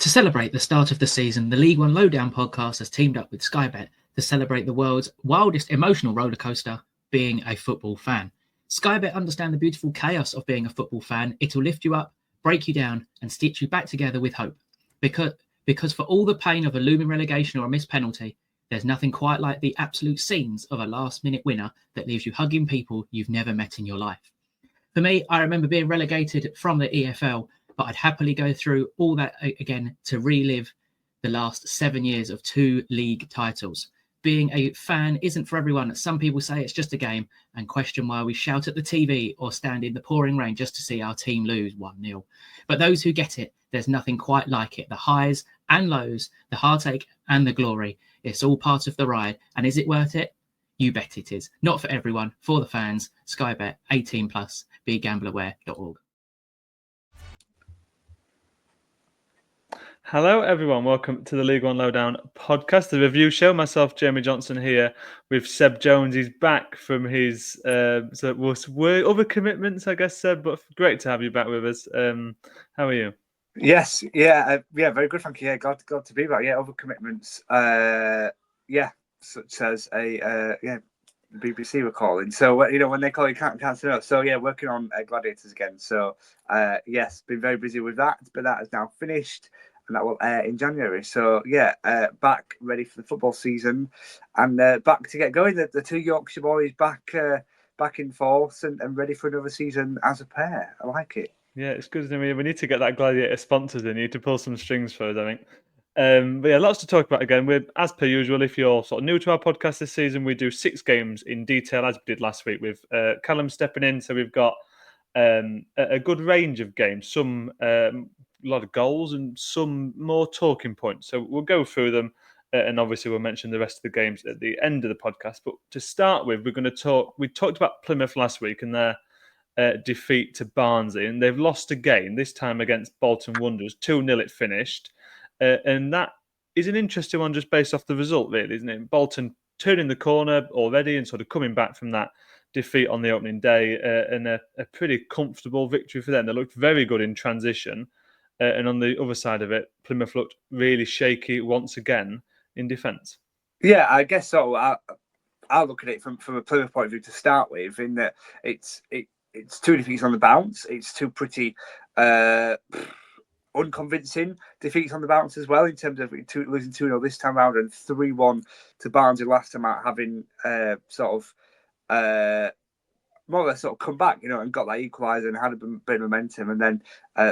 To celebrate the start of the season, the League One Lowdown podcast has teamed up with Sky Bet to celebrate the world's wildest emotional rollercoaster, being a football fan. Sky Bet understand the beautiful chaos of being a football fan. It'll lift you up, break you down, and stitch you back together with hope. Because for all the pain of a looming relegation or a missed penalty, there's nothing quite like the absolute scenes of a last-minute winner that leaves you hugging people you've never met in your life. For me, I remember being relegated from the EFL, but I'd happily go through all that again to relive the last 7 years of 2 league titles. Being a fan isn't for everyone. Some people say it's just a game and question why we shout at the TV or stand in the pouring rain just to see our team lose 1-0. But those who get it, there's nothing quite like it. The highs and lows, the heartache and the glory. It's all part of the ride. And is it worth it? You bet it is. Not for everyone, for the fans. Sky Bet, 18 plus, begambleaware.org. Hello, everyone. Welcome to the League One Lowdown podcast, the review show. Myself, Jamie Johnson, here with Seb Jones. He's back from his other commitments, I guess, Seb. But great to have you back with us. How are you? Yes, very good. Thank you. Yeah, glad to be back. Yeah, other commitments. Such as BBC were calling. So when they call you, can't say no. So yeah, working on Gladiators again. So yes, been very busy with that, but that is now finished. And that will air in January. So, back ready for the football season and back to get going. The 2 Yorkshire boys back in force and ready for another season as a pair. I like it. Yeah, it's good. We need to get that Gladiator sponsors in. You need to pull some strings for us, I think. But yeah, lots to talk about again. We're, as per usual, if you're sort of new to our podcast this season, we do 6 games in detail, as we did last week with Callum stepping in. So we've got a good range of games, some a lot of goals and some more talking points. So we'll go through them and obviously we'll mention the rest of the games at the end of the podcast. But to start with, we talked about Plymouth last week and their defeat to Barnsley, and they've lost again, this time against Bolton Wanderers. 2-0 it finished. And that is an interesting one just based off the result, really, isn't it? Bolton turning the corner already and sort of coming back from that defeat on the opening day and a pretty comfortable victory for them. They looked very good in transition. And on the other side of it, Plymouth looked really shaky once again in defence. Yeah, I guess so. I'll look at it from a Plymouth point of view to start with, in that it's 2 defeats on the bounce. It's 2 pretty unconvincing defeats on the bounce as well, in terms of losing 2-0 this time round and 3-1 to Barnsley last time out, having more or less sort of come back, and got that equaliser and had a bit of momentum, and then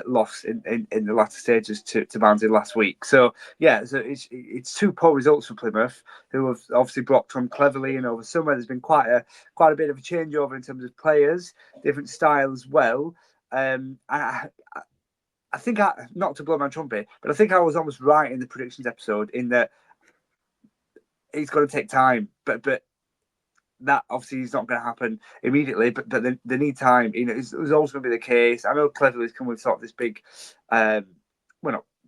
lost in the latter stages to Barnsley last week. So yeah, so it's 2 poor results for Plymouth, who have obviously blocked on cleverly, and over summer there's been quite a bit of a changeover in terms of players, different style as well. I think, not to blow my trumpet, but I think I was almost right in the predictions episode in that it's going to take time, but that obviously is not going to happen immediately, but they need time. It's always going to be the case. I know Cleverly's come with sort of this big, not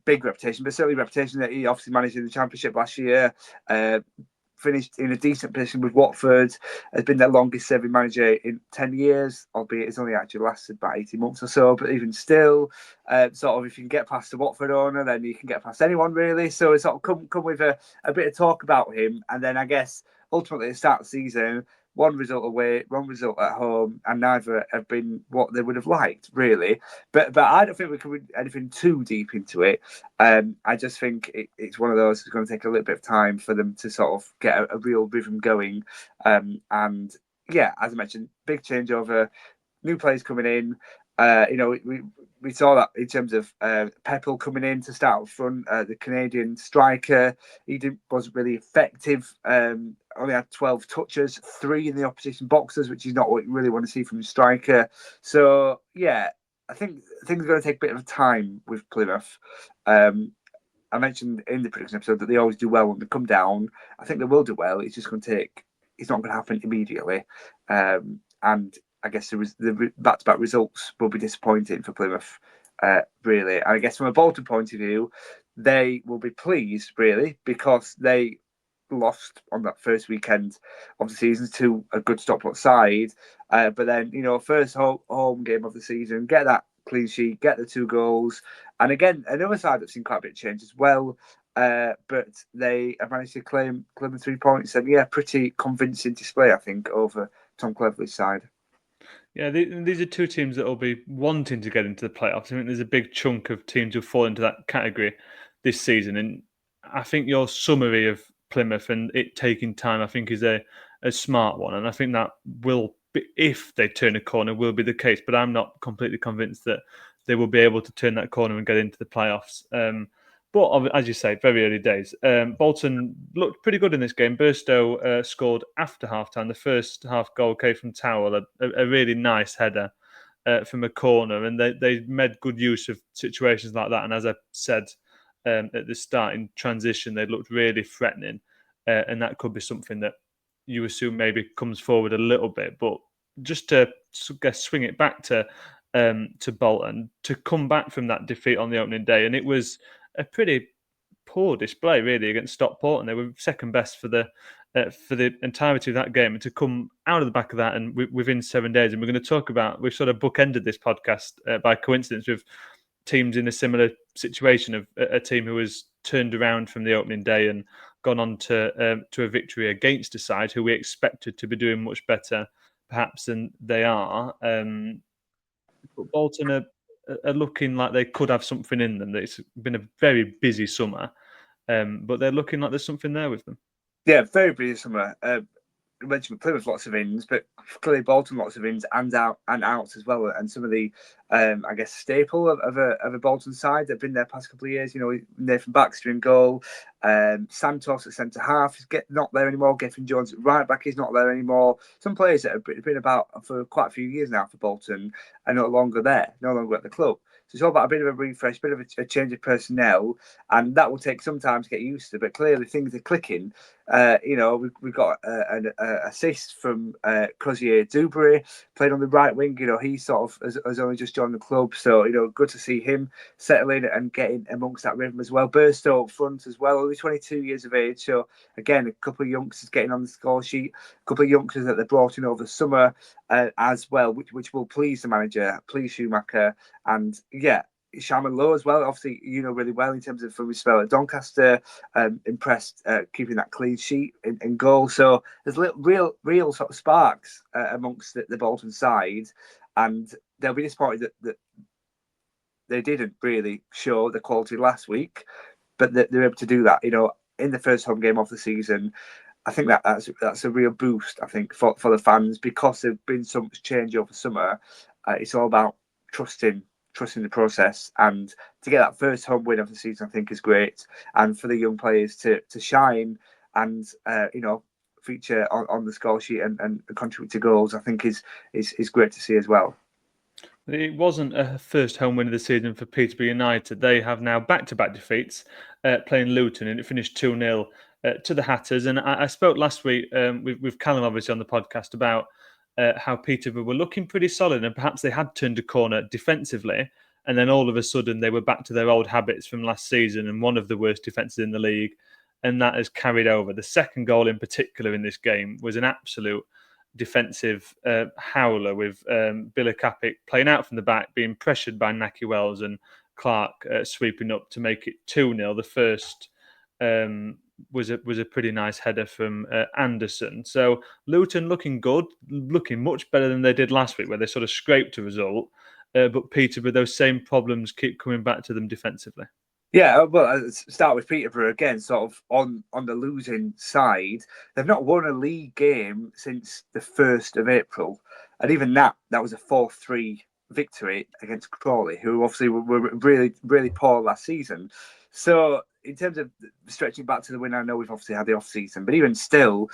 big reputation, but certainly reputation that he obviously managed in the Championship last year. Finished in a decent position with Watford, has been their longest serving manager in 10 years, albeit it's only actually lasted about 18 months or so, but even still, sort of if you can get past the Watford owner, then you can get past anyone really. So it's sort of come with a bit of talk about him, and then I guess ultimately at the start of the season, 1 result away, 1 result at home, and neither have been what they would have liked, really. But I don't think we can read anything too deep into it. I just think it's one of those that's going to take a little bit of time for them to sort of get a real rhythm going. And yeah, as I mentioned, big changeover, new players coming in. We saw that in terms of Peppel coming in to start up front, the Canadian striker. He wasn't really effective. Only had 12 touches, 3 in the opposition boxes, which is not what you really want to see from a striker. So yeah, I think things are going to take a bit of time with Plymouth. I mentioned in the prediction episode that they always do well when they come down. I think they will do well. It's just going to take. It's not going to happen immediately, and I guess the back-to-back results will be disappointing for Plymouth, really. And I guess from a Bolton point of view, they will be pleased, really, because they lost on that first weekend of the season to a good Stockport side. But then, first home game of the season, get that clean sheet, get the 2 goals. And again, another side that's seen quite a bit of change as well. But they have managed to claim the 3 points. And yeah, pretty convincing display, I think, over Tom Cleverley's side. Yeah, these are 2 teams that will be wanting to get into the playoffs. I think there's a big chunk of teams who fall into that category this season. And I think your summary of Plymouth and it taking time, I think, is a smart one. And I think that will be, if they turn a corner, will be the case. But I'm not completely convinced that they will be able to turn that corner and get into the playoffs. But as you say, very early days. Bolton looked pretty good in this game. Burstow scored after half-time. The first half goal came from Towell, a really nice header from a corner. And they made good use of situations like that. And as I said at the start, in transition, they looked really threatening. And that could be something that you assume maybe comes forward a little bit. But just to swing it back to Bolton, to come back from that defeat on the opening day. And it was a pretty poor display, really, against Stockport, and they were second best for the entirety of that game. And to come out of the back of that and within 7 days, and we're going to talk about, we've sort of bookended this podcast by coincidence with teams in a similar situation of a team who was turned around from the opening day and gone on to a victory against a side who we expected to be doing much better, perhaps, than they are. But Bolton are looking like they could have something in them. It's been a very busy summer, but they're looking like there's something there with them. Yeah, very busy summer. You mentioned Plymouth, lots of ins, but clearly Bolton, lots of ins and outs as well. And some of the, I guess, staple of a Bolton side that have been there past couple of years. You know, Nathan Baxter in goal, Santos at centre half is not there anymore. Griffin Jones at right back is not there anymore. Some players that have been about for quite a few years now for Bolton are no longer there, no longer at the club. So it's all about a bit of a refresh, a bit of a change of personnel, and that will take some time to get used to. But clearly things are clicking. We've got an assist from Crozier Dubry, played on the right wing. You know, he sort of has only just joined the club, so good to see him settling and getting amongst that rhythm as well. Burstow up front as well, only 22 years of age. So again, a couple of youngsters getting on the score sheet, a couple of youngsters that they brought in over the summer as well, which will please the manager, please Schumacher, and yeah. Shaman Lowe as well, obviously, really well in terms of from his spell at Doncaster, impressed keeping that clean sheet in goal. So there's real sort of sparks amongst the Bolton side, and they'll be disappointed that they didn't really show the quality last week, but they're able to do that, in the first home game of the season. I think that's a real boost, I think, for the fans, because there's been so much change over summer. It's all about trusting the process, and to get that first home win of the season, I think, is great. And for the young players to shine and feature on the score sheet and contribute to goals, I think is great to see as well. It wasn't a first home win of the season for Peterborough United. They have now back-to-back defeats playing Luton, and it finished 2-0 to the Hatters. And I spoke last week with Callum, obviously, on the podcast about how Peterborough were looking pretty solid, and perhaps they had turned a corner defensively, and then all of a sudden they were back to their old habits from last season and one of the worst defences in the league, and that has carried over. The second goal in particular in this game was an absolute defensive howler, with Billy playing out from the back, being pressured by Naki Wells and Clark sweeping up to make it 2-0. The first was a pretty nice header from Anderson. So Luton looking good, looking much better than they did last week, where they sort of scraped a result. But Peterborough, those same problems keep coming back to them defensively. Yeah, well, let's start with Peterborough again, sort of on the losing side. They've not won a league game since the 1st of April. And even that was a 4-3 victory against Crawley, who obviously were really, really poor last season. So in terms of stretching back to the win, I know we've obviously had the off-season, but even still,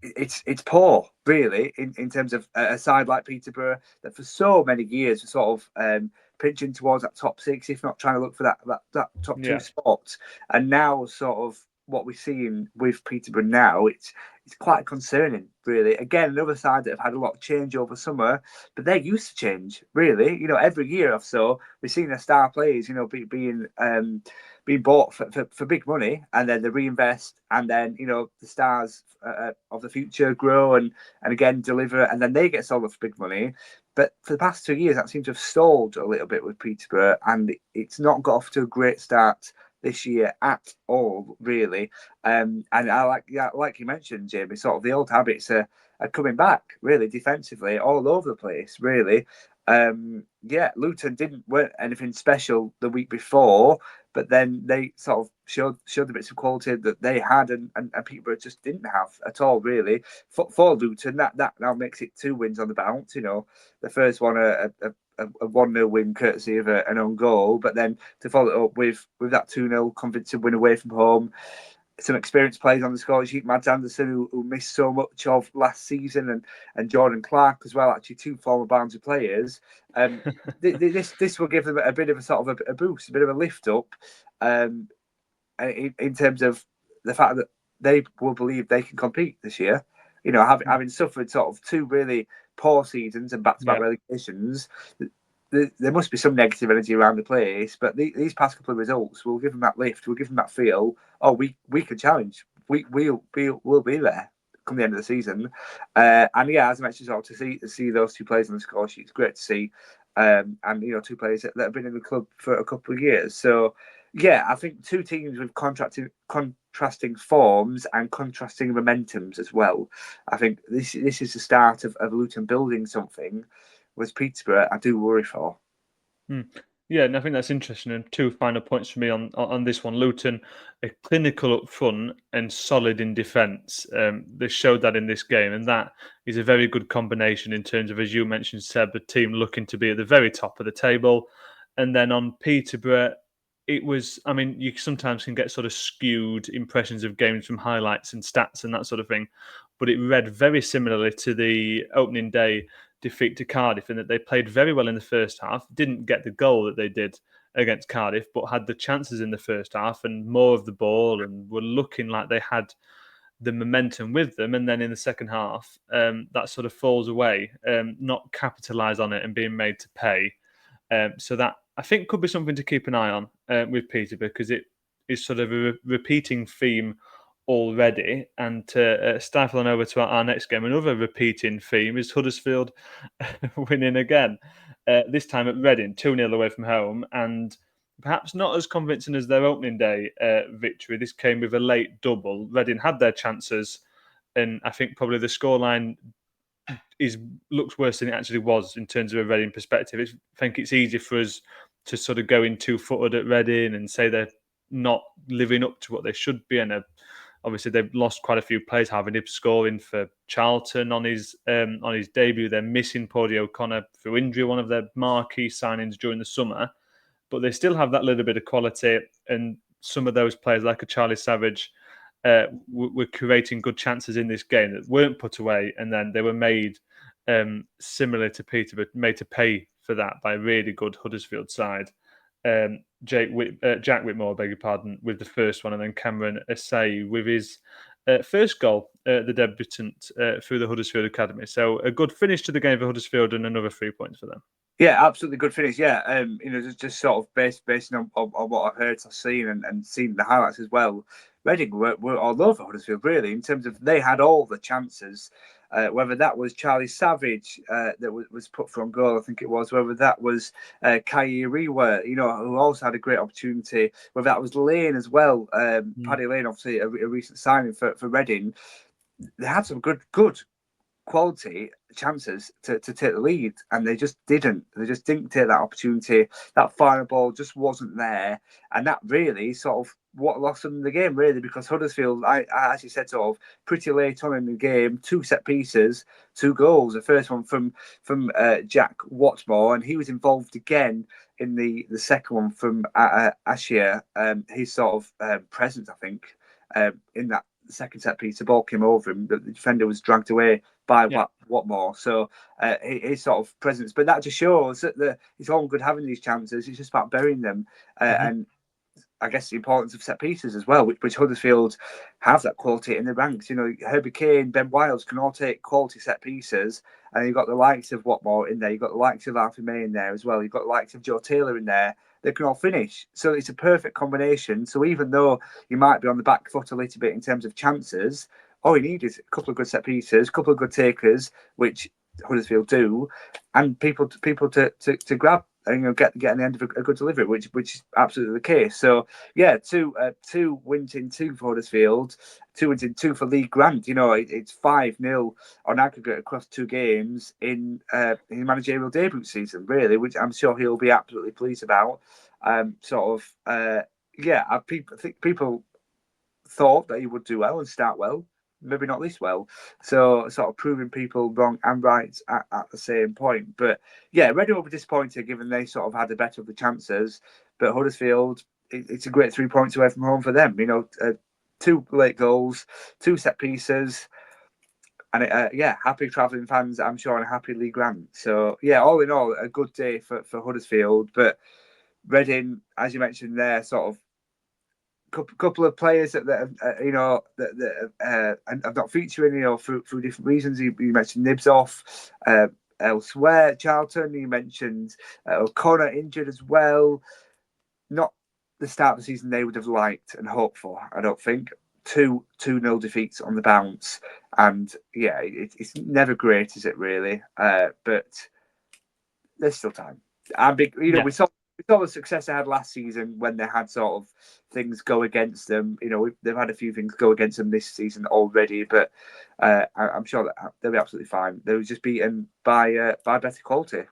it's poor, really, in terms of a side like Peterborough that for so many years were sort of pinching towards that top 6, if not trying to look for that top 2 spot. And now, sort of what we're seeing with Peterborough now, it's quite concerning, really. Again, another side that have had a lot of change over summer, but they're used to change, really. Every year or so, we're seeing their star players, being bought for big money, and then they reinvest, and then the stars of the future grow and again deliver, and then they get sold for big money. But for the past 2 years, that seems to have stalled a little bit with Peterborough, and it's not got off to a great start this year at all, really. And I like you mentioned, Jamie, sort of the old habits are coming back, really, defensively, all over the place, really. Luton weren't anything special the week before, but then they sort of showed the bits of quality that they had, and Peterborough just didn't have at all, really. For Luton, that now makes it 2 wins on the bounce. The first one a 1-0 win courtesy of an own goal, but then to follow it up with that 2-0 convincing win away from home. Some experienced players on the score sheet, Mads Anderson, who missed so much of last season, and Jordan Clark as well, actually 2 former Barnsley players. This will give them a bit of a sort of a boost, a bit of a lift up, in terms of the fact that they will believe they can compete this year. Having suffered sort of 2 really poor seasons and back-to-back relegations, there must be some negative energy around the place. But these past couple of results will give them that lift. Will give them that feel. Oh, we can challenge. We'll be there come the end of the season. As I mentioned, to see those 2 players on the score sheet, it's great to see. And 2 players that have been in the club for a couple of years. So yeah, I think 2 teams with contrasting forms and contrasting momentums as well. I think this is the start of Luton building something. Was Peterborough, I do worry for. Yeah, and I think that's interesting. And 2 final points for me on this one. Luton, clinical up front and solid in defence. They showed that in this game, and that is a very good combination in terms of, as you mentioned, Seb, a team looking to be at the very top of the table. And then on Peterborough, it was, you sometimes can get sort of skewed impressions of games from highlights and stats and that sort of thing, but it read very similarly to the opening day defeat to Cardiff, in that they played very well in the first half, didn't get the goal that they did against Cardiff, but had the chances in the first half and more of the ball, and were looking like they had the momentum with them. And then in the second half, that sort of falls away, not capitalise on it and being made to pay. So that, I think, could be something to keep an eye on with Peterborough, because it is sort of a repeating theme already. And to stifle on over to our next game, another repeating theme is Huddersfield winning again, this time at Reading, 2-0 away from home, and perhaps not as convincing as their opening day victory. This came with a late double. Reading had their chances, and I think probably the scoreline looks worse than it actually was in terms of a Reading perspective. I think it's easy for us to sort of go in 2-footed at Reading and say they're not living up to what they should be, and obviously they've lost quite a few players. Having him scoring for Charlton on his debut, they're missing Paddy O'Connor through injury, one of their marquee signings during the summer, but they still have that little bit of quality, and some of those players like a Charlie Savage were creating good chances in this game that weren't put away, and then they were made similar to Peterborough, made to pay for that by a really good Huddersfield side. Jack Whitmore, beg your pardon, with the first one, and then Cameron Asai with his first goal, the debutant through the Huddersfield Academy. So a good finish to the game for Huddersfield, and another 3 points for them. Yeah, absolutely good finish. Yeah, just sort of based on what I've heard, I've seen, and seen the highlights as well. Reading were all over Huddersfield, really, in terms of they had all the chances. Whether that was Charlie Savage that was put from goal, I think it was. Whether that was Kai Iriwa, who also had a great opportunity. Whether that was Lane as well. Paddy Lane, obviously a recent signing for Reading. They had some good quality chances to take the lead, and they just didn't take that opportunity. That final ball just wasn't there, and that really sort of what lost them the game, really, because Huddersfield, I actually said, sort of pretty late on in the game, 2 set pieces, 2 goals. The first one from Jack Whitmore, and he was involved again in the second one from Ashia. His sort of presence, I think, in that second set piece, the ball came over him, the defender was dragged away by Whitmore. So his sort of presence, but that just shows that it's all good having these chances. It's just about burying them, and I guess the importance of set pieces as well, which Huddersfield have that quality in the ranks. Herbie Kane, Ben Wiles can all take quality set pieces, and you've got the likes of Whitmore in there. You've got the likes of Alfie May in there as well. You've got the likes of Joe Taylor in there. They can all finish. So it's a perfect combination. So even though you might be on the back foot a little bit in terms of chances, all you need is a couple of good set pieces, a couple of good takers, which Huddersfield do, and people to grab and get in the end of a good delivery, which is absolutely the case. So yeah, two wins in two for Huddersfield, 2 wins in 2 for Lee Grant. It's 5-0 on aggregate across 2 games in his managerial debut season, really, which I'm sure he'll be absolutely pleased about. People thought that he would do well and start well, maybe not this well. So sort of proving people wrong and right at the same point. But yeah, Reading will be disappointed given they sort of had the better of the chances. But Huddersfield, it's a great 3 points away from home for them. 2 late goals, 2 set pieces. And happy travelling fans, I'm sure, and a happy Lee Grant. So yeah, all in all, a good day for Huddersfield. But Reading, as you mentioned there, sort of couple of players that are not featuring, through different reasons. You mentioned Nibs off elsewhere. Charlton, you mentioned O'Connor injured as well. Not the start of the season they would have liked and hoped for, I don't think. 2-0 defeats on the bounce, and yeah, it's never great, is it really? But there's still time. We saw the success they had last season when they had sort of things go against them. They've had a few things go against them this season already, but I'm sure that they'll be absolutely fine. They were just beaten by better quality.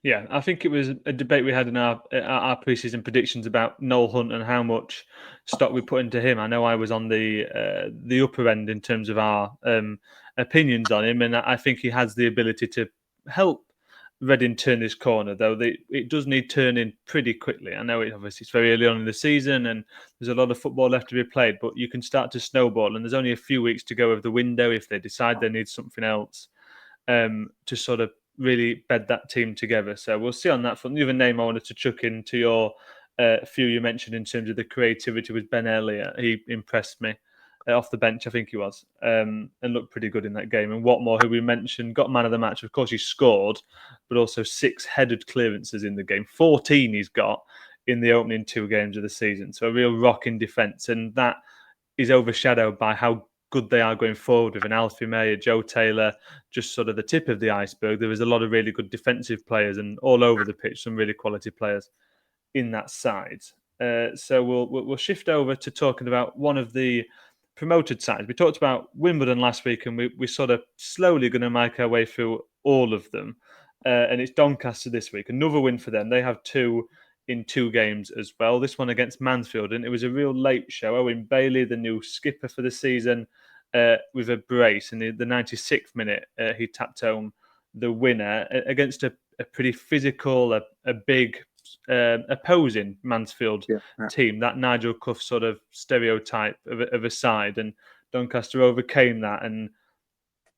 Yeah, I think it was a debate we had in our pre-season predictions about Noel Hunt and how much stock we put into him. I know I was on the upper end in terms of our opinions on him, and I think he has the ability to help Reading turn this corner, though it does need turning pretty quickly. I know it's very early on in the season and there's a lot of football left to be played, but you can start to snowball, and there's only a few weeks to go of the window if they decide they need something else to sort of really bed that team together. So we'll see on that front. The other name I wanted to chuck into your few you mentioned in terms of the creativity was Ben Elliott. He impressed me. Off the bench, I think he was, and looked pretty good in that game. And Watmore, who we mentioned, got man of the match. Of course, he scored, but also 6 headed clearances in the game. 14 he's got in the opening 2 games of the season. So a real rock in defence. And that is overshadowed by how good they are going forward with an Alfie May, a Joe Taylor, just sort of the tip of the iceberg. There was a lot of really good defensive players and all over the pitch, some really quality players in that side. So we'll shift over to talking about one of the promoted sides. We talked about Wimbledon last week, and we're sort of slowly going to make our way through all of them. And it's Doncaster this week. Another win for them. They have 2 in 2 games as well. This one against Mansfield, and it was a real late show. Owen Bailey, the new skipper for the season, with a brace. In the 96th minute, he tapped home the winner against a pretty physical, a big opposing Mansfield team, that Nigel Clough sort of stereotype of a side, and Doncaster overcame that. And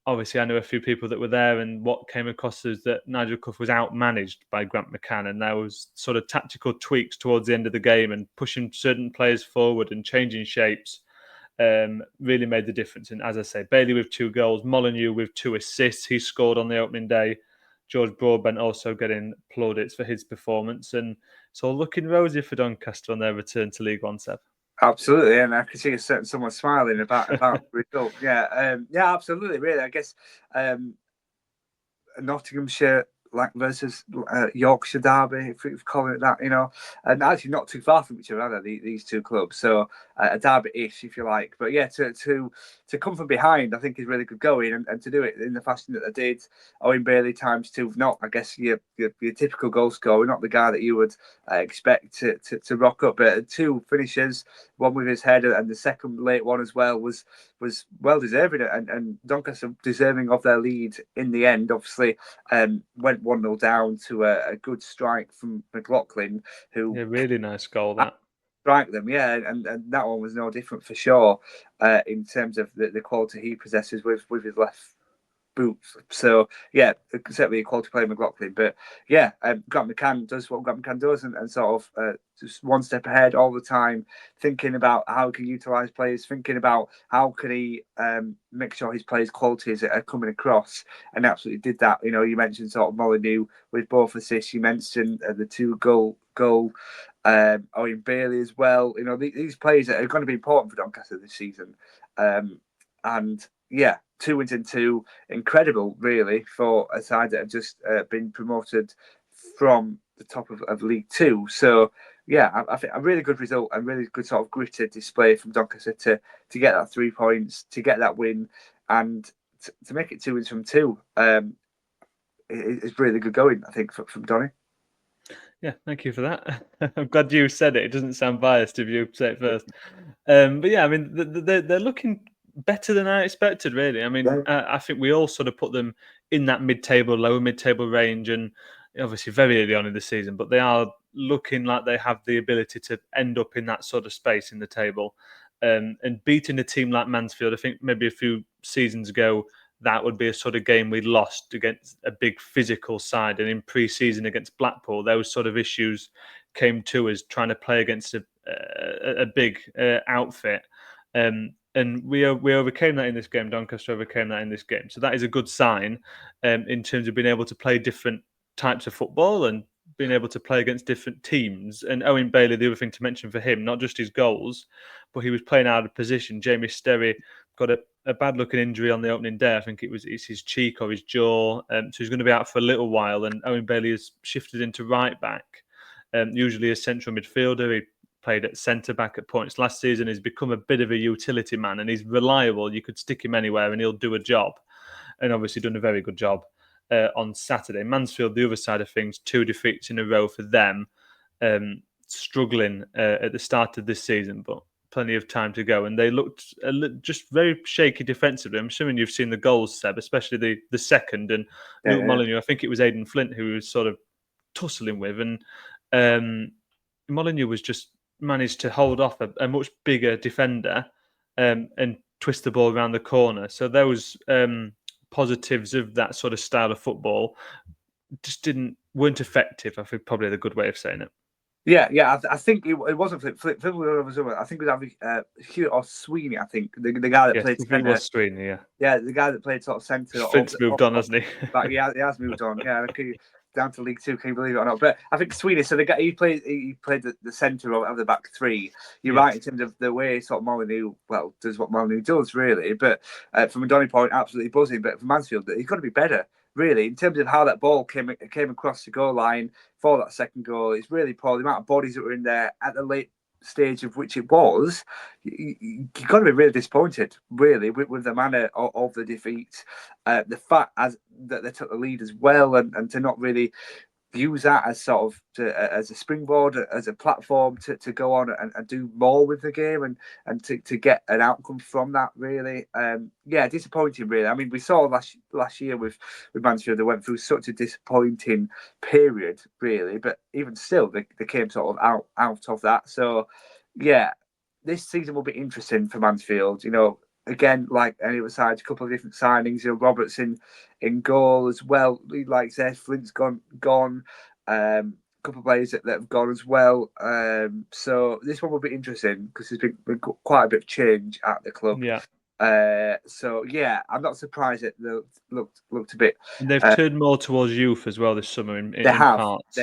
obviously I know a few people that were there, and what came across is that Nigel Clough was outmanaged by Grant McCann, and there was sort of tactical tweaks towards the end of the game and pushing certain players forward and changing shapes really made the difference. And as I say, Bailey with 2 goals, Molyneux with 2 assists. He scored on the opening day. George Broadbent also getting plaudits for his performance. And it's all looking rosy for Doncaster on their return to League One, Seb. Absolutely, and I can see someone smiling about the result. Yeah, absolutely. Really, I guess Nottinghamshire versus Yorkshire derby, if you're calling it that, and actually not too far from each other, are they, these 2 clubs. So a derby-ish, if you like. But yeah, to come from behind, I think is really good going, and to do it in the fashion that they did. Owen Bailey times 2, not I guess your typical goal scorer, not the guy that you would expect to rock up, but 2 finishes, one with his head, and the second late one as well was well deserving, and Doncaster deserving of their lead in the end. Obviously, went 1-0 down to a good strike from McLaughlin, who really nice goal that. Strike them, and that one was no different for sure in terms of the quality he possesses with his left boot. So yeah, certainly a quality player, McLaughlin. But yeah, Grant McCann does what Grant McCann does, and sort of just one step ahead all the time, thinking about how he can utilise players, thinking about how can he make sure his players' qualities are coming across, and absolutely did that. You mentioned sort of Molyneux with both assists. You mentioned the 2 goal. Owen Bailey as well. These players are going to be important for Doncaster this season, and yeah, 2 wins in 2, incredible, really, for a side that have just been promoted from the top of League Two. So, yeah, I think a really good result and really good sort of gritted display from Doncaster to get that 3 points, to get that win, and to make it 2 wins from 2. It's really good going, I think, from Donny. Yeah, thank you for that. I'm glad you said it. It doesn't sound biased if you say it first. But yeah, I mean, they're looking better than I expected, really. I mean, I think we all sort of put them in that mid-table, lower mid-table range, and obviously very early on in the season, but they are looking like they have the ability to end up in that sort of space in the table. And beating a team like Mansfield, I think maybe a few seasons ago, that would be a sort of game we lost against a big physical side. And in pre-season against Blackpool, those sort of issues came to us trying to play against a big outfit. And we overcame that in this game. Doncaster overcame that in this game. So that is a good sign in terms of being able to play different types of football and being able to play against different teams. And Owen Bailey, the other thing to mention for him, not just his goals, but he was playing out of position. Jamie Sterry got a bad-looking injury on the opening day. I think it's his cheek or his jaw. So he's going to be out for a little while. And Owen Bailey has shifted into right back, usually a central midfielder. He played at centre-back at points last season. He's become a bit of a utility man, and he's reliable. You could stick him anywhere and he'll do a job. And obviously done a very good job on Saturday. Mansfield, the other side of things, 2 defeats in a row for them, struggling at the start of this season, but plenty of time to go. And they looked just very shaky defensively. I'm assuming you've seen the goals, Seb, especially the second. And Luke Molyneux, I think it was Aidan Flint who was sort of tussling with. And Molyneux was just managed to hold off a much bigger defender and twist the ball around the corner. So those positives of that sort of style of football just weren't effective. I think probably the good way of saying it. Yeah. I think it wasn't Flint. Flint was I think it was Hugh or Sweeney. I think the guy that played centre. It was Sweeney, yeah. Yeah, the guy that played sort of centre. Flint's moved on, hasn't he? But yeah, he has moved on. Yeah, down to League Two. Can you believe it or not? But I think Sweeney. So the guy he played the centre of the back three. You're right in terms of the way sort of Molyneux does what Molyneux does really. But from a Donny point, absolutely buzzing. But for Mansfield, he's got to be better. Really, in terms of how that ball came across the goal line for that second goal, it's really poor. The amount of bodies that were in there at the late stage of which it was, you've got to be really disappointed, really, with the manner of the defeat. The fact that they took the lead as well, and to not really use that as sort of as a springboard, as a platform to go on and do more with the game and to get an outcome from that, really. Disappointing, really. I mean, we saw last year with Mansfield, they went through such a disappointing period, really, but even still, they came sort of out of that. So, yeah, this season will be interesting for Mansfield, Again, like any other side, a couple of different signings. Roberts in goal as well. Like I said, Flint's gone. A couple of players that have gone as well. So this one will be interesting because there's been quite a bit of change at the club. Yeah. I'm not surprised that they looked a bit. And they've turned more towards youth as well this summer. They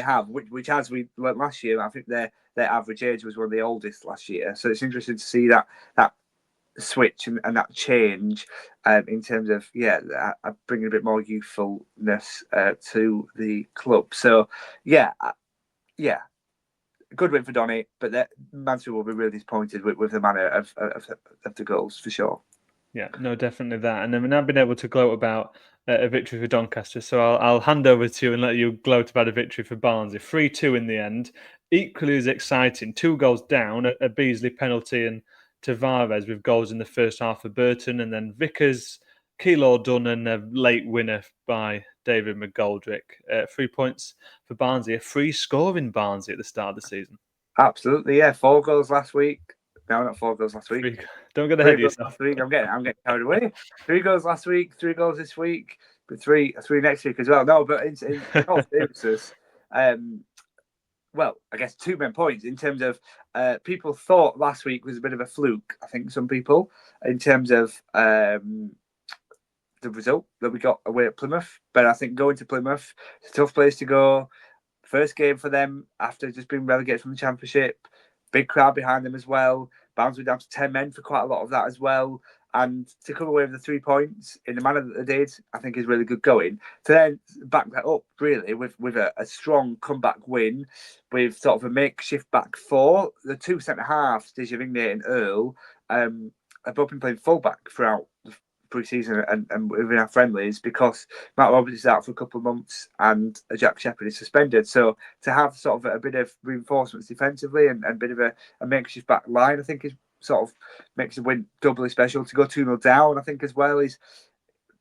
have, which as we learned last year, I think their average age was one of the oldest last year. So it's interesting to see that switch and that change in terms of bringing a bit more youthfulness to the club. So good win for Donny, but Mansfield will be really disappointed with the manner of the goals for sure. Yeah, no, definitely that. And then we've now been able to gloat about a victory for Doncaster. So I'll hand over to you and let you gloat about a victory for Barnsley. 3-2 in the end. Equally as exciting. 2 goals down, a Beasley penalty and Tavares with goals in the first half for Burton, and then Vickers, Keylor Dunn, and a late winner by David McGoldrick. 3 points for Barnsley. A free scoring Barnsley at the start of the season. Absolutely, yeah. 4 goals last week. No, not 4 goals last week. Don't get ahead of yourself. I'm getting carried away. 3 goals last week, 3 goals this week, but three next week as well. No, but in all seriousness, I guess 2 main points in terms of people thought last week was a bit of a fluke. I think some people, in terms of the result that we got away at Plymouth. But I think going to Plymouth, it's a tough place to go. First game for them after just being relegated from the Championship. Big crowd behind them as well. Barnsley down to 10 men for quite a lot of that as well. And to come away with the 3 points in the manner that they did, I think is really good going. To then back that up, really, with a strong comeback win, with sort of a makeshift back four. The two centre-halves, Dijavigne and Earl, have both been playing full-back throughout the pre-season and within our friendlies, because Matt Roberts is out for a couple of months and Jack Shepherd is suspended. So to have sort of a bit of reinforcements defensively and a bit of a makeshift back line, I think is sort of makes the win doubly special. To go 2-0 down, I think, as well, is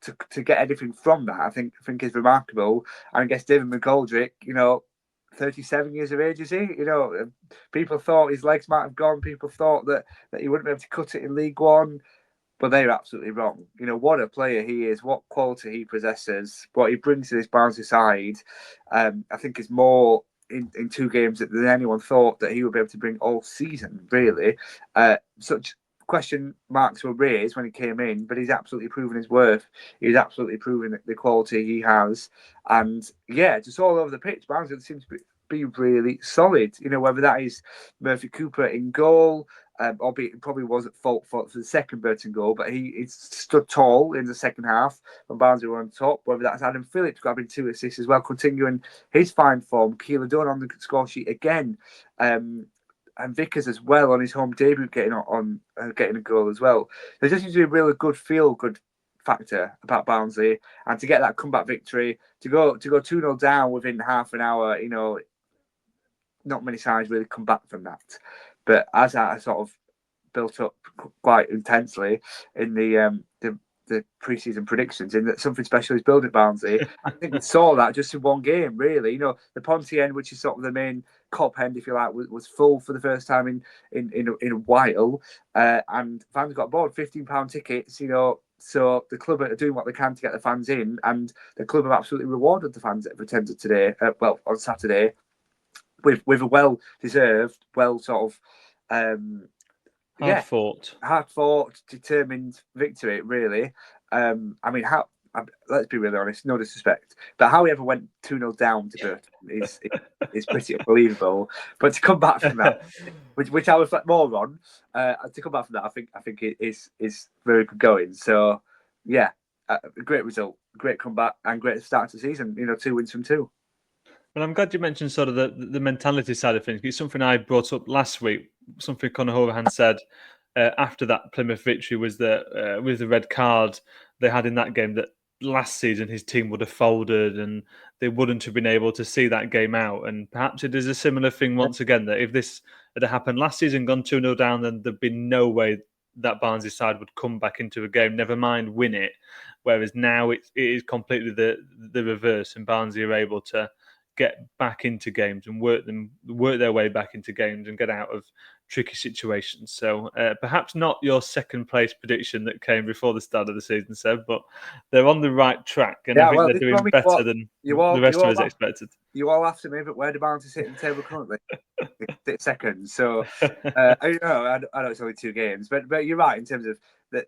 to get anything from that, I think is remarkable. And I guess David McGoldrick, 37 years of age, is he? People thought his legs might have gone. People thought that he wouldn't be able to cut it in League One. But they're absolutely wrong. What a player he is, what quality he possesses, what he brings to this Barnsley side. I think is more in 2 games than anyone thought that he would be able to bring all season, really. Such question marks were raised when he came in, but he's absolutely proven his worth. He's absolutely proven the quality he has. And yeah, just all over the pitch, Barnsley seems to be really solid. Whether that is Murphy Cooper in goal, albeit it probably was at fault for the second Burton goal, but he stood tall in the second half when Barnsley were on top. Whether that's Adam Phillips grabbing 2 assists as well, continuing his fine form. Keeler Dunn on the score sheet again, and Vickers as well on his home debut getting a goal as well. There just seems to be a really good feel-good factor about Barnsley, and to get that comeback victory, to go 2-0 down within half an hour, not many sides really come back from that. But as I sort of built up quite intensely in the pre-season predictions, in that something special is building at Barnsley, I think we saw that just in one game, really. The Ponty end, which is sort of the main cop end, if you like, was full for the first time in a while, and fans got bored. £15 tickets, So the club are doing what they can to get the fans in, and the club have absolutely rewarded the fans that have attended today. On Saturday, with a well-deserved, hard fought, determined victory. Really, let's be really honest. No disrespect, but how he ever went 2-0 down to Burton is pretty unbelievable. But to come back from that, which I reflect more on, to come back from that, I think it is very good going. So yeah, a great result, great comeback, and great start to the season. 2 wins from 2. Well, I'm glad you mentioned sort of the mentality side of things. It's something I brought up last week. Something Conor Hoverhand said after that Plymouth victory was that with the red card they had in that game, that last season his team would have folded and they wouldn't have been able to see that game out. And perhaps it is a similar thing once again, that if this had happened last season, gone 2-0 down, then there'd be no way that Barnsley side would come back into a game, never mind win it. Whereas now it is completely the reverse, and Barnsley are able to get back into games and work their way back into games and get out of tricky situations. So perhaps not your second place prediction that came before the start of the season, Seb, but they're on the right track, and I think they're doing better than the rest of us expected. You all after me, but where do Barnsley sit in the table currently? Second. So I know it's only 2 games, but you're right in terms of that.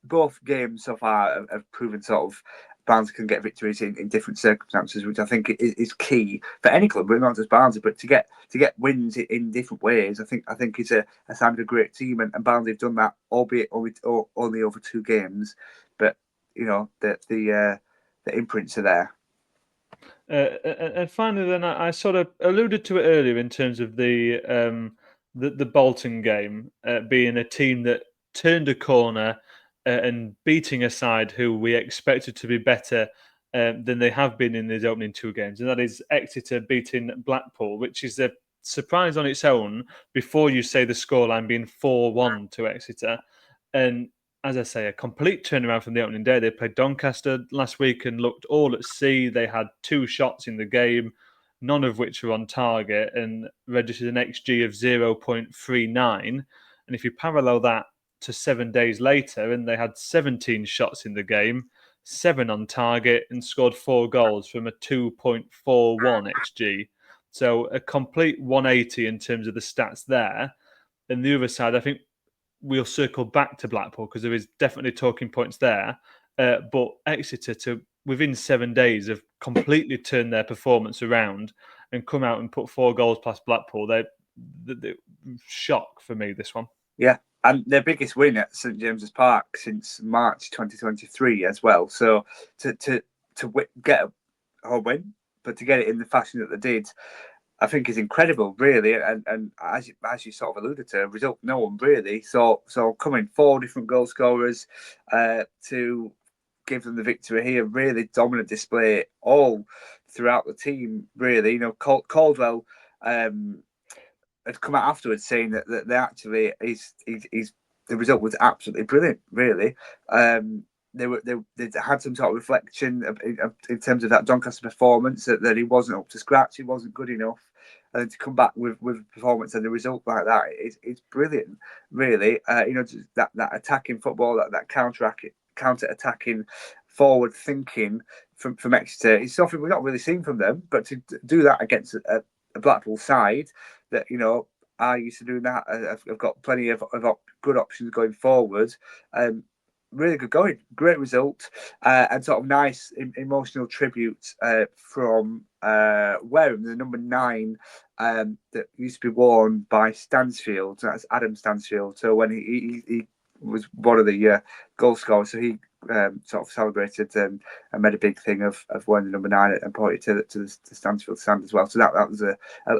Both games so far have proven sort of Barnsley can get victories in different circumstances, which I think is key for any club, but not just Barnsley. But to get wins in different ways, I think it's a sign of a great team, and Barnsley have done that, albeit only over 2 games. But the imprints are there. And finally, then I sort of alluded to it earlier in terms of the Bolton game being a team that turned a corner and beating a side who we expected to be better than they have been in these opening 2 games, and that is Exeter beating Blackpool, which is a surprise on its own before you say the scoreline being 4-1 to Exeter. And as I say, a complete turnaround from the opening day. They played Doncaster last week and looked all at sea. They had 2 shots in the game, none of which were on target, and registered an XG of 0.39. And if you parallel that to 7 days later, and they had 17 shots in the game, 7 on target, and scored 4 goals from a 2.41 XG. So a complete 180 in terms of the stats there. And the other side, I think we'll circle back to Blackpool because there is definitely talking points there. But Exeter, within 7 days, have completely turned their performance around and come out and put 4 goals past Blackpool. They're shock for me, this one. Yeah, and their biggest win at St James's Park since March 2023 as well. So to get a home win, but to get it in the fashion that they did, I think is incredible, really. And as you sort of alluded to, a result no one really saw coming. 4 different goal scorers to give them the victory here. Really dominant display all throughout the team. Really, Caldwell had come out afterwards saying that they actually the result was absolutely brilliant. Really, they had some sort of reflection in terms of that Doncaster performance that he wasn't up to scratch, he wasn't good enough, and to come back with a performance and a result like that is brilliant. Really, just that attacking football, that counter attacking, forward thinking from Exeter is something we've not really seen from them. But to do that against a Blackpool side that are used to doing that, I've got plenty of good options going forward. Really good going, great result, and sort of nice emotional tribute from Wareham, the number 9 that used to be worn by Stansfield. So that's Adam Stansfield. So when he was one of the goal scorers, so he sort of celebrated and made a big thing of wearing the number 9 and pointed to the Stansfield stand as well. So that was a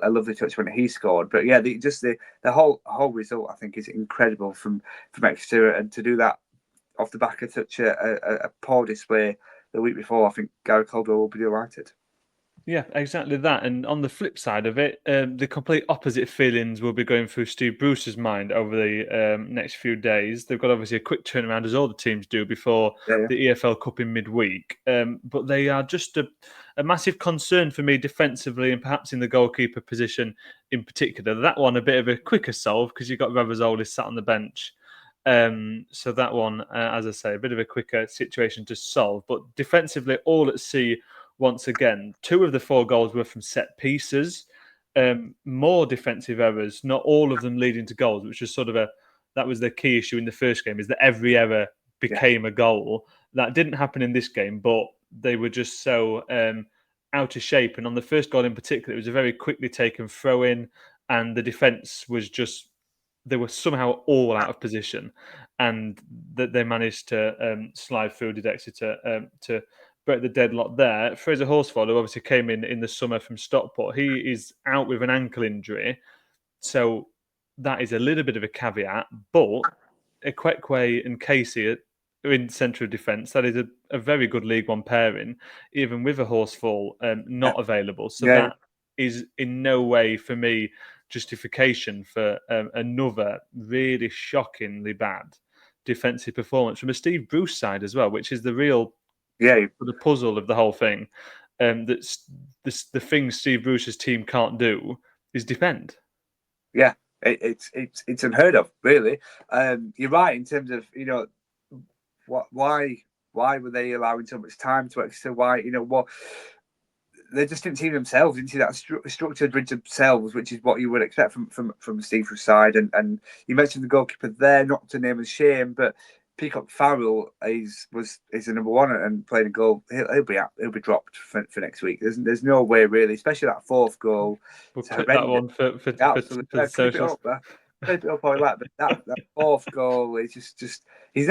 lovely touch when he scored. But yeah, the whole result I think is incredible from Exeter, and to do that off the back of such a poor display the week before, I think Gary Caldwell will be delighted. Yeah, exactly that. And on the flip side of it, the complete opposite feelings will be going through Steve Bruce's mind over the next few days. They've got obviously a quick turnaround, as all the teams do, before the EFL Cup in midweek. But they are just a massive concern for me defensively, and perhaps in the goalkeeper position in particular. That one a bit of a quicker solve because you've got Rovers sat on the bench. So that one, as I say, a bit of a quicker situation to solve. But defensively, all at sea once again. 2 of the 4 goals were from set pieces. More defensive errors, not all of them leading to goals, which was that was the key issue in the first game, is that every error became a goal. That didn't happen in this game, but they were just so out of shape. And on the first goal in particular, it was a very quickly taken throw in, and the defence was just, they were somehow all out of position, and that they managed to slide through, did Exeter, to break the deadlock there. Fraser Horsford, who obviously came in the summer from Stockport, he is out with an ankle injury, so that is a little bit of a caveat. But Ekwekwe and Casey are in central defence. That is a very good League One pairing, even with a Horsfall not available. So that is in no way, for me, justification for another really shockingly bad defensive performance from a Steve Bruce side as well, which is the real the puzzle of the whole thing. That's the thing Steve Bruce's team can't do is defend. Yeah, it's unheard of, really. You're right in terms of why were they allowing so much time to Exeter? Why what? They just didn't see themselves, didn't see that structured, rigid themselves, which is what you would expect from Steve's side. And you mentioned the goalkeeper there, not to name and shame, but Peacock Farrell is the number 1 and playing a goal. He'll be dropped for next week. There's no way really, especially that 4th goal. We'll put that one for the socials. Keep it up all that, but that 4th goal is just he's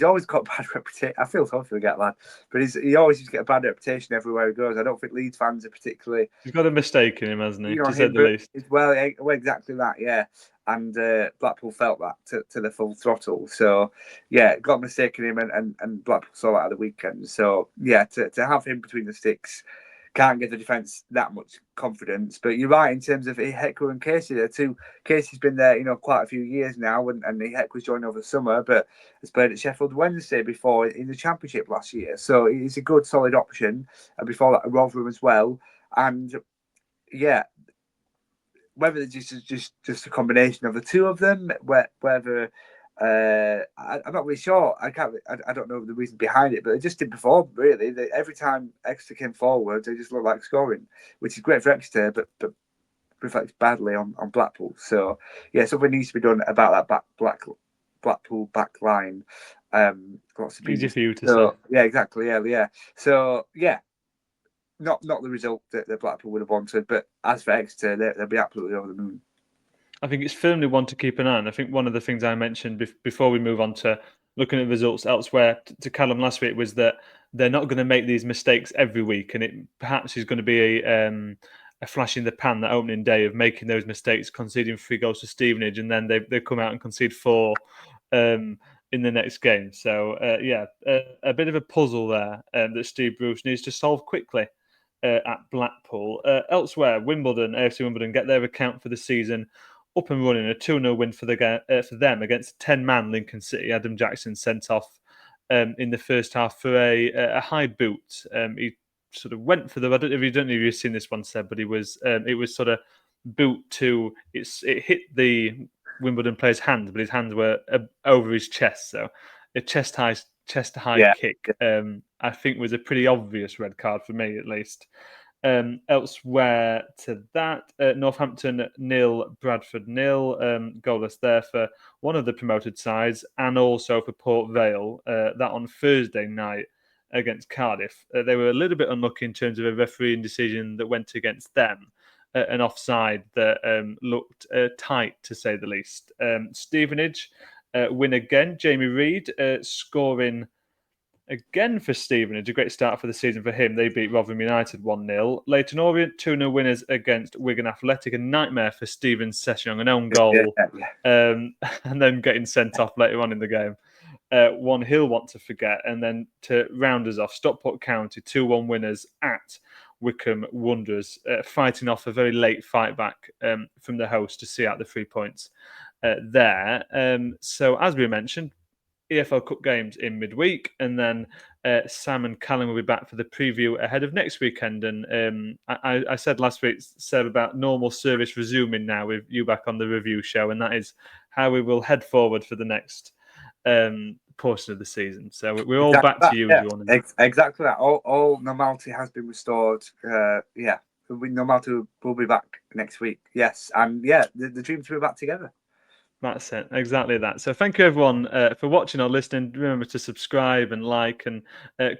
always got a bad reputation. I feel sorry for the lad, but he always just get a bad reputation everywhere he goes. I don't think Leeds fans are particularly. He's got a mistake in him, hasn't he? To say the least. Well, exactly that, yeah. And Blackpool felt that to the full throttle. So yeah, got a mistake in him, and Blackpool saw that at the weekend. So yeah, to have him between the sticks can't give the defence that much confidence. But you're right in terms of Hector and Casey. Casey's been there, quite a few years now, and Hector's joined over the summer, but has played at Sheffield Wednesday before in the Championship last year. So he's a good, solid option. And before that, a Rotherham as well. And yeah, whether it's just a combination of the 2 of them, whether I'm not really sure. I don't know the reason behind it, but they just didn't perform really. Every time Exeter came forward, they just looked like scoring, which is great for Exeter, but reflects badly on Blackpool. So yeah, something needs to be done about that Blackpool back line. Lots of easy for you to say. Yeah, exactly. Yeah. So yeah, not the result that Blackpool would have wanted, but as for Exeter, they'll be absolutely over the moon. I think it's firmly one to keep an eye on. I think one of the things I mentioned before we move on to looking at results elsewhere to Callum last week was that they're not going to make these mistakes every week, and it perhaps is going to be a flash in the pan that opening day of making those mistakes, conceding 3 goals to Stevenage, and then they come out and concede 4 in the next game. So a bit of a puzzle there that Steve Bruce needs to solve quickly at Blackpool. Elsewhere, Wimbledon, AFC Wimbledon, get their account for the season up and running. A 2-0 win for them against a 10-man Lincoln City. Adam Jackson sent off in the first half for a high boot. He sort of went for the. I don't know if you've seen this one, Seb, but it was sort of boot to. It hit the Wimbledon player's hands, but his hands were over his chest. So a chest high kick. I think was a pretty obvious red card for me, at least. Elsewhere to that, Northampton 0, Bradford 0, goalless there for one of the promoted sides, and also for Port Vale, that on Thursday night against Cardiff. They were a little bit unlucky in terms of a refereeing decision that went against them, an offside that looked tight, to say the least. Stevenage win again. Jamie Reid scoring again for Stevenage, a great start for the season for him. They beat Rotherham United 1-0. Leyton Orient 2-0 winners against Wigan Athletic. A nightmare for Steven Sessegnon, an own goal, and then getting sent off later on in the game. One he'll want to forget. And then to round us off, Stockport County 2-1 winners at Wycombe Wanderers, fighting off a very late fight back from the host to see out the 3 points there. So as we mentioned, EFL Cup games in midweek, and then Sam and Callum will be back for the preview ahead of next weekend. And I said last week, Seb, about normal service resuming now with you back on the review show, and that is how we will head forward for the next portion of the season. So we're all back to you. Exactly that. All normality has been restored. Normality will be back next week. Yes, and the dream to be back together. That's it, exactly that. So thank you everyone for watching or listening. Remember to subscribe and like and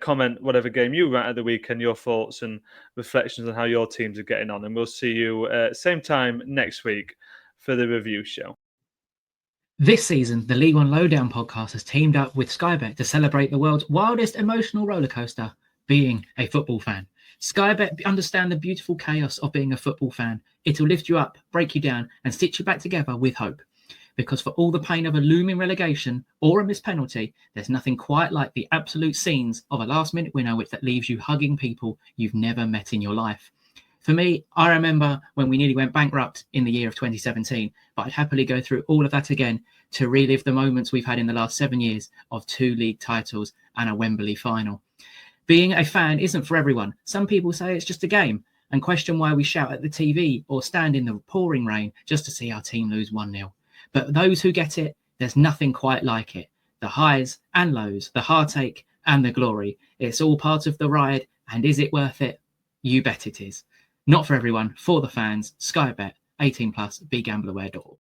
comment whatever game you were at the weekend, your thoughts and reflections on how your teams are getting on. And we'll see you same time next week for the review show. This season, the League One Lowdown podcast has teamed up with Sky Bet to celebrate the world's wildest emotional rollercoaster, being a football fan. Sky Bet understand the beautiful chaos of being a football fan. It'll lift you up, break you down, and stitch you back together with hope. Because for all the pain of a looming relegation or a missed penalty, there's nothing quite like the absolute scenes of a last-minute winner that leaves you hugging people you've never met in your life. For me, I remember when we nearly went bankrupt in the year of 2017, but I'd happily go through all of that again to relive the moments we've had in the last 7 years of 2 league titles and a Wembley final. Being a fan isn't for everyone. Some people say it's just a game and question why we shout at the TV or stand in the pouring rain just to see our team lose 1-0. But those who get it, there's nothing quite like it. The highs and lows, the heartache and the glory. It's all part of the ride. And is it worth it? You bet it is. Not for everyone, for the fans. Sky Bet, 18+, begamblerware.org.